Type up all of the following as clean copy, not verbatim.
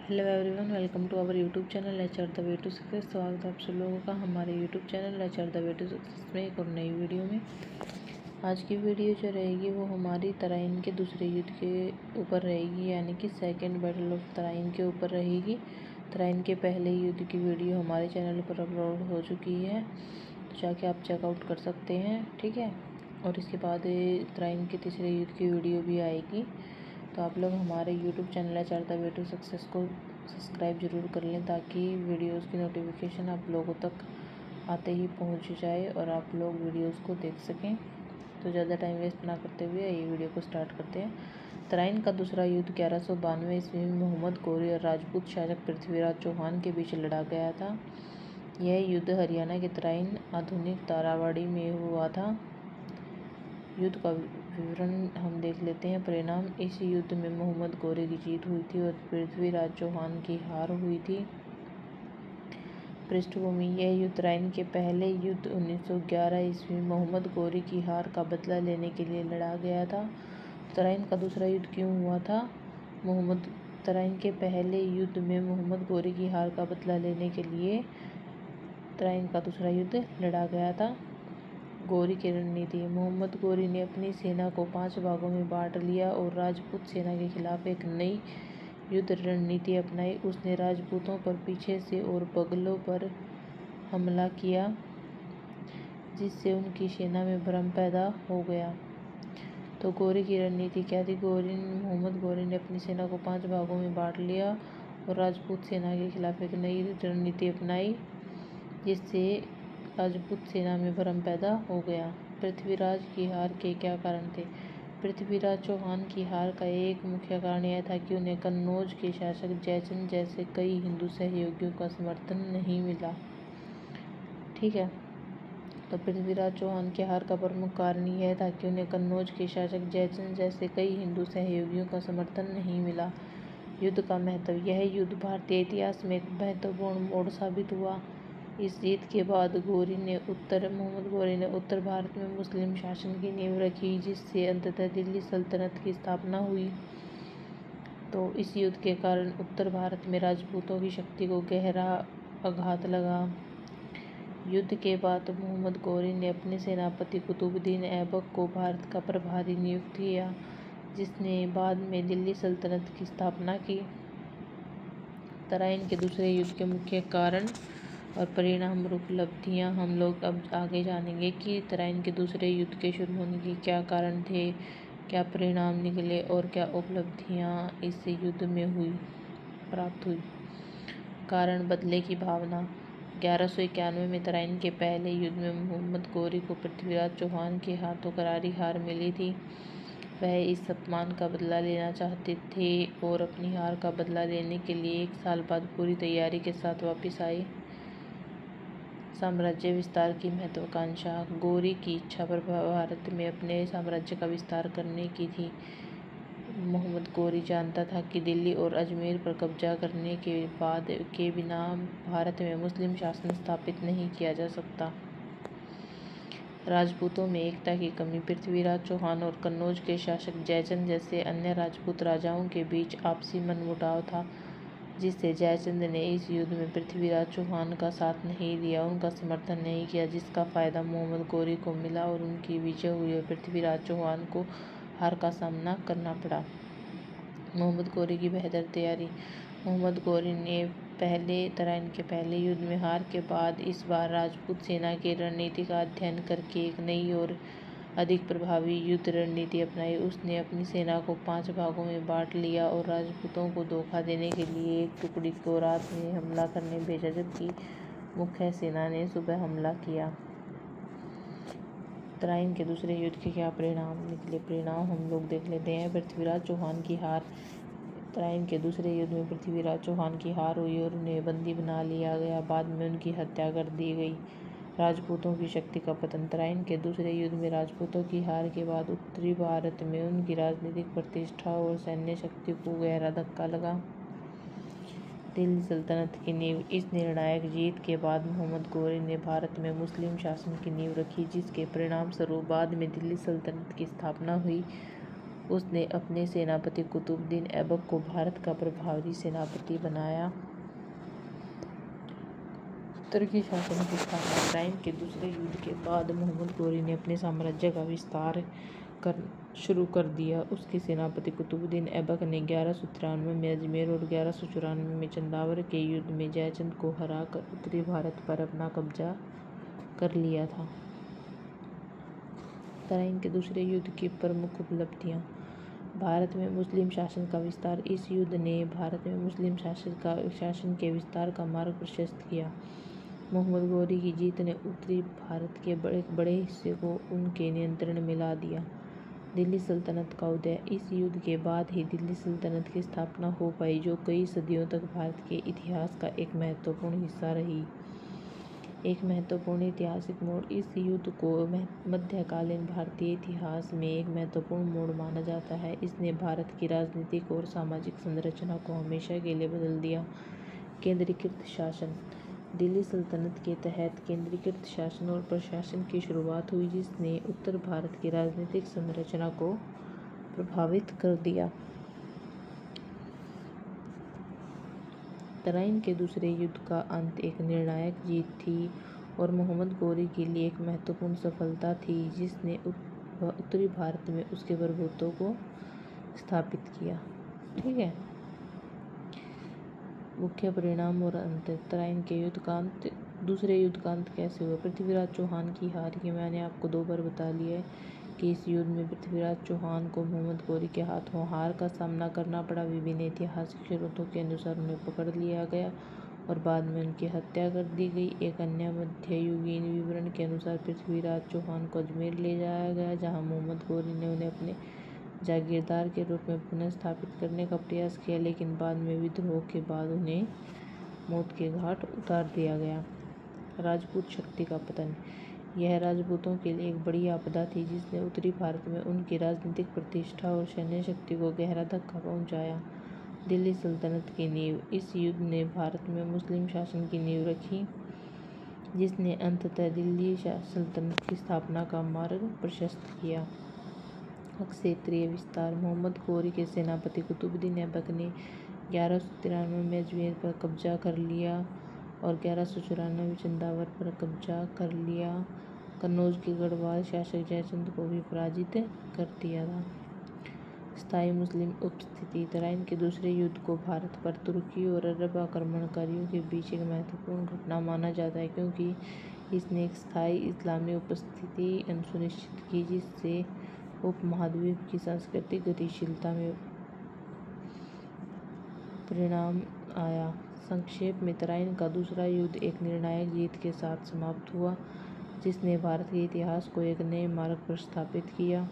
Hello everyone, welcome to our YouTube channel nature the way to success. स्वागत है आप सब लोगों का हमारे YouTube channel nature the way to success में एक और नई वीडियो में। आज की वीडियो जो रहेगी वो हमारी तराइन के दूसरे युद्ध के ऊपर रहेगी, यानी कि सेकंड बैटल ऑफ तराइन के ऊपर रहेगी। तराइन के पहले युद्ध की वीडियो हमारे चैनल पर अपलोड हो चुकी है, तो जाके आप चेकआउट कर सकते हैं, ठीक है। और इसके बाद तराइन के तीसरे युद्ध की वीडियो भी आएगी, तो आप लोग हमारे YouTube channel nature the way to success को सब्सक्राइब ज़रूर कर लें, ताकि वीडियोस की नोटिफिकेशन आप लोगों तक आते ही पहुंच जाए और आप लोग वीडियोस को देख सकें। तो ज़्यादा टाइम वेस्ट ना करते हुए ये वीडियो को स्टार्ट करते हैं। तराइन का दूसरा युद्ध 1192 ईस्वी में मोहम्मद गौरी और राजपूत शासक पृथ्वीराज चौहान के बीच लड़ा गया था। यह युद्ध हरियाणा के तराइन आधुनिक तारावाड़ी में हुआ था। युद्ध का विवरण हम देख लेते हैं। परिणाम: इस युद्ध में मोहम्मद गौरी की जीत हुई थी और पृथ्वीराज चौहान की हार हुई थी। पृष्ठभूमि: यह युद्ध तराइन के पहले युद्ध 1911 ईस्वी में मोहम्मद गौरी की हार का बदला लेने के लिए लड़ा गया था। तराइन का दूसरा युद्ध क्यों हुआ था? तराइन के पहले युद्ध में मोहम्मद गौरी की हार का बदला लेने के लिए तराइन का दूसरा युद्ध लड़ा गया था। गौरी की रणनीति: मोहम्मद गौरी ने अपनी सेना को 5 भागों में बांट लिया और राजपूत सेना के खिलाफ एक नई युद्ध रणनीति अपनाई। उसने राजपूतों पर पीछे से और बगलों पर हमला किया, जिससे उनकी सेना में भ्रम पैदा हो गया। तो गौरी की रणनीति क्या थी? मोहम्मद गौरी ने अपनी सेना को 5 भागों में बांट लिया और राजपूत सेना के खिलाफ एक नई रणनीति अपनाई, जिससे राजपूत सेना में भ्रम पैदा हो गया। पृथ्वीराज की हार के क्या कारण थे? पृथ्वीराज चौहान की हार का एक मुख्य कारण यह था कि उन्हें कन्नौज के शासक जयचंद जैसे कई हिंदू सहयोगियों का समर्थन नहीं मिला, ठीक है। तो पृथ्वीराज चौहान की हार का प्रमुख कारण यह था कि उन्हें कन्नौज के शासक जयचंद जैसे कई हिंदू सहयोगियों का समर्थन नहीं मिला। युद्ध का महत्व: यह युद्ध भारतीय इतिहास में एक महत्वपूर्ण मोड़ साबित हुआ। इस जीत के बाद मोहम्मद गौरी ने उत्तर भारत में मुस्लिम शासन की नींव रखी, जिससे अंततः दिल्ली सल्तनत की स्थापना हुई। तो इस युद्ध के कारण उत्तर भारत में राजपूतों की शक्ति को गहरा आघात लगा। युद्ध के बाद मोहम्मद गौरी ने अपने सेनापति कुतुबुद्दीन ऐबक को भारत का प्रभारी नियुक्त किया, जिसने बाद में दिल्ली सल्तनत की स्थापना की। तराइन के दूसरे युद्ध के मुख्य कारण और परिणाम उपलब्धियां हम लोग अब आगे जानेंगे कि तराइन के दूसरे युद्ध के शुरू होने के क्या कारण थे, क्या परिणाम निकले और क्या उपलब्धियां इस युद्ध में प्राप्त हुई। कारण: बदले की भावना। 1191 में तराइन के पहले युद्ध में मोहम्मद गौरी को पृथ्वीराज चौहान के हाथों करारी हार मिली थी। वह इस अपमान का बदला लेना चाहते थे और अपनी हार का बदला लेने के लिए 1 साल बाद पूरी तैयारी के साथ वापस आए। साम्राज्य विस्तार की महत्वाकांक्षा: गौरी की इच्छा पर भारत में अपने साम्राज्य का विस्तार करने की थी। मोहम्मद गौरी जानता था कि दिल्ली और अजमेर पर कब्जा करने के बिना भारत में मुस्लिम शासन स्थापित नहीं किया जा सकता। राजपूतों में एकता की कमी: पृथ्वीराज चौहान और कन्नौज के शासक जयचंद जैसे अन्य राजपूत राजाओं के बीच आपसी मनमुटाव था, जिससे जयचंद ने इस युद्ध में पृथ्वीराज चौहान का साथ नहीं दिया, उनका समर्थन नहीं किया, जिसका फायदा मोहम्मद गौरी को मिला और उनकी विजय हुई और पृथ्वीराज चौहान को हार का सामना करना पड़ा। मोहम्मद गौरी की बेहतर तैयारी: मोहम्मद गौरी ने तराइन के पहले युद्ध में हार के बाद इस बार राजपूत सेना की रणनीति का अध्ययन करके एक नई और अधिक प्रभावी युद्ध रणनीति अपनाई। उसने अपनी सेना को 5 भागों में बांट लिया और राजपूतों को धोखा देने के लिए एक टुकड़ी को रात में हमला करने भेजा, जबकि मुख्य सेना ने सुबह हमला किया। तराइन के दूसरे युद्ध के क्या परिणाम निकले? परिणाम हम लोग देख लेते हैं। पृथ्वीराज चौहान की हार: तराइन के दूसरे युद्ध में पृथ्वीराज चौहान की हार हुई और उन्हें बंदी बना लिया गया। बाद में उनकी हत्या कर दी गई। राजपूतों की शक्ति का पतन: तराइन के दूसरे युद्ध में राजपूतों की हार के बाद उत्तरी भारत में उनकी राजनीतिक प्रतिष्ठा और सैन्य शक्ति को गहरा धक्का लगा। दिल्ली सल्तनत की नींव: इस निर्णायक जीत के बाद मोहम्मद गौरी ने भारत में मुस्लिम शासन की नींव रखी, जिसके परिणाम स्वरूप बाद में दिल्ली सल्तनत की स्थापना हुई। उसने अपने सेनापति कुतुबुद्दीन ऐबक को भारत का प्रभावी सेनापति बनाया। तुर्की शासन की स्थापना। तराइन के दूसरे युद्ध के बाद मोहम्मद गोरी ने अपने साम्राज्य का विस्तार शुरू कर दिया। उसके सेनापति कुतुबुद्दीन ऐबक ने 1193 में अजमेर और 1194 में चंदावर के युद्ध में जयचंद को हराकर उत्तरी भारत पर अपना कब्जा कर लिया था। तराइन के दूसरे युद्ध की प्रमुख उपलब्धियां। भारत में मुस्लिम शासन का विस्तार। इस युद्ध ने भारत में मुस्लिम शासन के विस्तार का मार्ग प्रशस्त किया। मोहम्मद गोरी की जीत ने उत्तरी भारत के बड़े हिस्से को उनके नियंत्रण में ला दिया। दिल्ली सल्तनत का उदय। इस युद्ध के बाद ही दिल्ली सल्तनत की स्थापना हो पाई, जो कई सदियों तक भारत के इतिहास का एक महत्वपूर्ण हिस्सा रही। एक महत्वपूर्ण ऐतिहासिक मोड़। इस युद्ध को मध्यकालीन भारतीय इतिहास में एक महत्वपूर्ण मोड़ माना जाता है। इसने भारत की राजनीतिक और सामाजिक संरचना को हमेशा के लिए बदल दिया। केंद्रीकृत शासन। दिल्ली सल्तनत के तहत केंद्रीकृत शासन और प्रशासन की शुरुआत हुई, जिसने उत्तर भारत की राजनीतिक संरचना को प्रभावित कर दिया। तराइन के दूसरे युद्ध का अंत एक निर्णायक जीत थी और मोहम्मद गोरी के लिए एक महत्वपूर्ण सफलता थी, जिसने उत्तरी भारत में उसके प्रभुत्व को स्थापित किया। ठीक है। मुख्य परिणाम और अंत। तराइन के युद्ध का अंत। दूसरे युद्ध का अंत कैसे हुआ? पृथ्वीराज चौहान की हार। ये मैंने आपको 2 बार बता लिया है कि इस युद्ध में पृथ्वीराज चौहान को मोहम्मद गोरी के हाथों हार का सामना करना पड़ा। विभिन्न ऐतिहासिक स्रोतों के अनुसार उन्हें पकड़ लिया गया और बाद में उनकी हत्या कर दी गई। एक अन्य मध्ययुगीन विवरण के अनुसार पृथ्वीराज चौहान को अजमेर ले जाया गया, जहाँ मोहम्मद गोरी ने उन्हें अपने जागीरदार के रूप में पुनः स्थापित करने का प्रयास किया, लेकिन बाद में विद्रोह के बाद उन्हें मौत के घाट उतार दिया गया। राजपूत शक्ति का पतन। यह राजपूतों के लिए एक बड़ी आपदा थी, जिसने उत्तरी भारत में उनकी राजनीतिक प्रतिष्ठा और सैन्य शक्ति को गहरा धक्का पहुंचाया। दिल्ली सल्तनत की नींव। इस युद्ध ने भारत में मुस्लिम शासन की नींव रखी, जिसने अंततः दिल्ली सल्तनत की स्थापना का मार्ग प्रशस्त किया। क्षेत्रीय विस्तार। मोहम्मद गोरी के सेनापति कुतुबुद्दीन ऐबक ने 1193 में अजमेर पर कब्जा कर लिया और 1194 में चंदावर पर कब्जा कर लिया। कन्नौज के गढ़वाल शासक जयचंद को भी पराजित कर दिया था। स्थायी मुस्लिम उपस्थिति। तराइन के दूसरे युद्ध को भारत पर तुर्की और अरब आक्रमणकारियों के बीच एक महत्वपूर्ण घटना माना जाता है, क्योंकि इसने एक स्थायी इस्लामी उपस्थिति सुनिश्चित की, जिससे उपमहाद्वीप की सांस्कृतिक गतिशीलता में परिणाम आया। संक्षेप में, तराइन का दूसरा युद्ध एक निर्णायक जीत के साथ समाप्त हुआ, जिसने भारत के इतिहास को एक नए मार्ग पर स्थापित किया।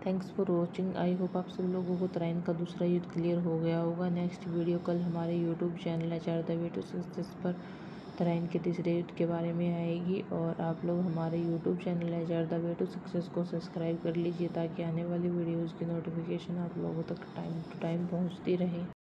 Thanks for watching. I hope आप सब लोगों को तराइन का दूसरा युद्ध क्लियर हो गया होगा। नेक्स्ट वीडियो कल हमारे YouTube channel HR the way to success पर तराइन के तीसरे युद्ध के बारे में आएगी, और आप लोग हमारे YouTube channel HR the way to success को सब्सक्राइब कर लीजिए, ताकि आने वाली वीडियोज़ की नोटिफिकेशन आप लोगों तक टाइम टू टाइम पहुँचती रहे।